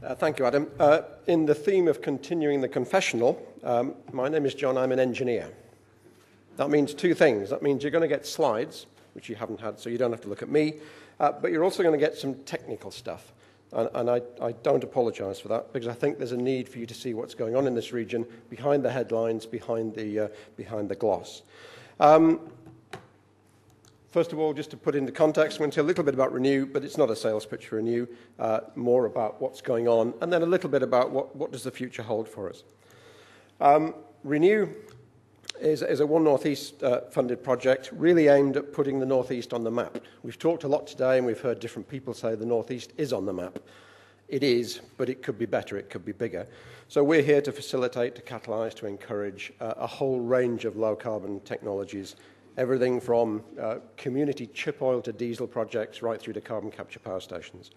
Thank you, Adam. In the theme of continuing the confessional, my name is John, I'm an engineer. That means two things. That means you're going to get slides, which you haven't had, so you don't have to look at me, but you're also going to get some technical stuff. And I don't apologise for that, because I think there's a need for you to see what's going on in this region, behind the headlines, behind the gloss. First of all, just to put into context, I'm going to say a little bit about Renew, but it's not a sales pitch for Renew, more about what's going on, and then a little bit about what does the future hold for us. Renew is a One North East funded project, really aimed at putting the North East on the map. We've talked a lot today, and we've heard different people say the North East is on the map. It is, but it could be better, it could be bigger. So we're here to facilitate, to catalyse, to encourage a whole range of low-carbon technologies, everything from community chip oil to diesel projects right through to carbon capture power stations.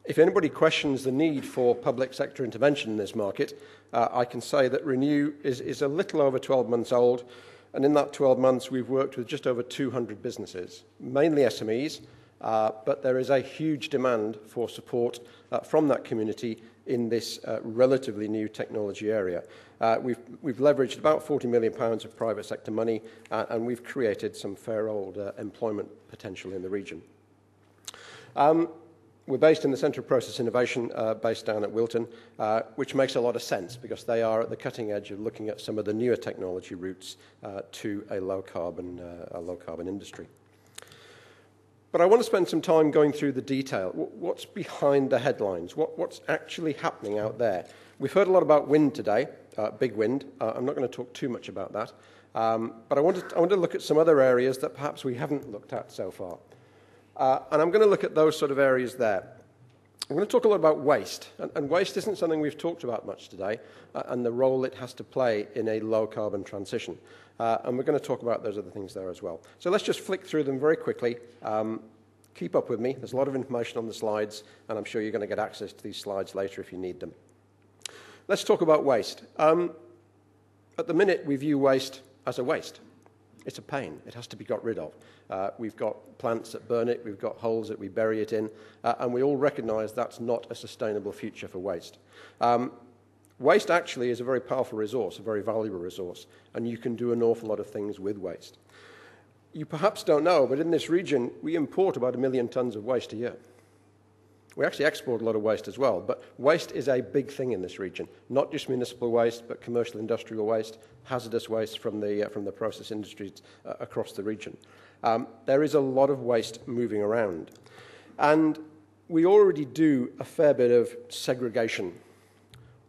If anybody questions the need for public sector intervention in this market, I can say that Renew is a little over 12 months old, and in that 12 months we've worked with just over 200 businesses, mainly SMEs, but there is a huge demand for support from that community in this relatively new technology area. We've leveraged about £40 million of private sector money, and we've created some fair old employment potential in the region. We're based in the Centre of Process Innovation, based down at Wilton, which makes a lot of sense because they are at the cutting edge of looking at some of the newer technology routes to a low-carbon industry. But I want to spend some time going through the detail. What's behind the headlines? What's actually happening out there? We've heard a lot about wind today, big wind. I'm not going to talk too much about that. But I want to look at some other areas that perhaps we haven't looked at so far. And I'm going to look at those sort of areas there. I'm going to talk a lot about waste. And waste isn't something we've talked about much today, and the role it has to play in a low-carbon transition. And we're going to talk about those other things there as well. So let's just flick through them very quickly. Keep up with me. There's a lot of information on the slides, and I'm sure you're going to get access to these slides later if you need them. Let's talk about waste. At the minute, we view waste as a waste. It's a pain. It has to be got rid of. We've got plants that burn it. We've got holes that we bury it in. And we all recognise that's not a sustainable future for waste. Waste actually is a very powerful resource, a very valuable resource, and you can do an awful lot of things with waste. You perhaps don't know, but in this region, we import about 1 million tonnes of waste a year. We actually export a lot of waste as well, but waste is a big thing in this region, not just municipal waste, but commercial industrial waste, hazardous waste from the process industries across the region. There is a lot of waste moving around, and we already do a fair bit of segregation.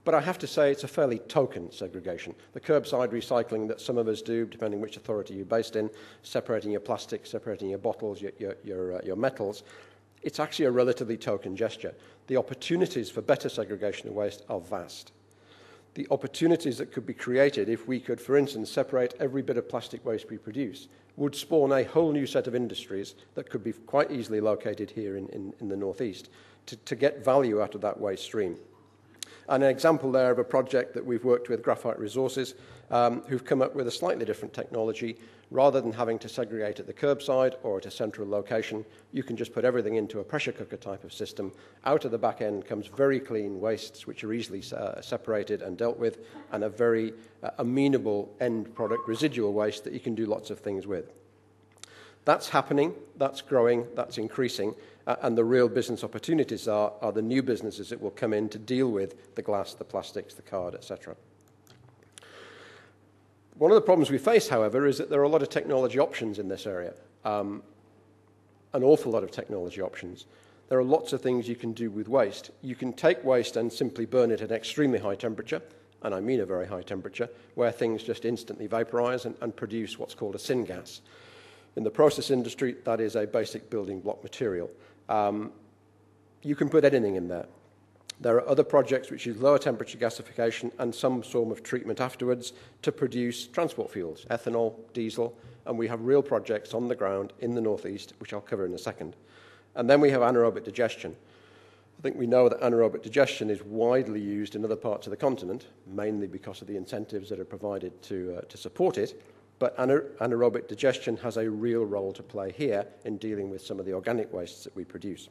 But I have to say it's a fairly token segregation. The curbside recycling that some of us do, depending which authority you're based in, separating your plastic, separating your bottles, your metals, it's actually a relatively token gesture. The opportunities for better segregation of waste are vast. The opportunities that could be created if we could, for instance, separate every bit of plastic waste we produce would spawn a whole new set of industries that could be quite easily located here in the Northeast to get value out of that waste stream. And an example there of a project that we've worked with Graphite Resources, who've come up with a slightly different technology. Rather than having to segregate at the curbside or at a central location, you can just put everything into a pressure cooker type of system. Out of the back end comes very clean wastes, which are easily separated and dealt with, and a very amenable end product, residual waste, that you can do lots of things with. That's happening, that's growing, that's increasing, and the real business opportunities are the new businesses that will come in to deal with the glass, the plastics, the card, etc. One of the problems we face, however, is that there are a lot of technology options in this area, an awful lot of technology options. There are lots of things you can do with waste. You can take waste and simply burn it at an extremely high temperature, and I mean a very high temperature, where things just instantly vaporize and produce what's called a syngas. In the process industry, that is a basic building block material. You can put anything in there. There are other projects which use lower temperature gasification and some form of treatment afterwards to produce transport fuels, ethanol, diesel, and we have real projects on the ground in the Northeast, which I'll cover in a second. And then we have anaerobic digestion. I think we know that anaerobic digestion is widely used in other parts of the continent, mainly because of the incentives that are provided to support it. But anaerobic digestion has a real role to play here in dealing with some of the organic wastes that we produce.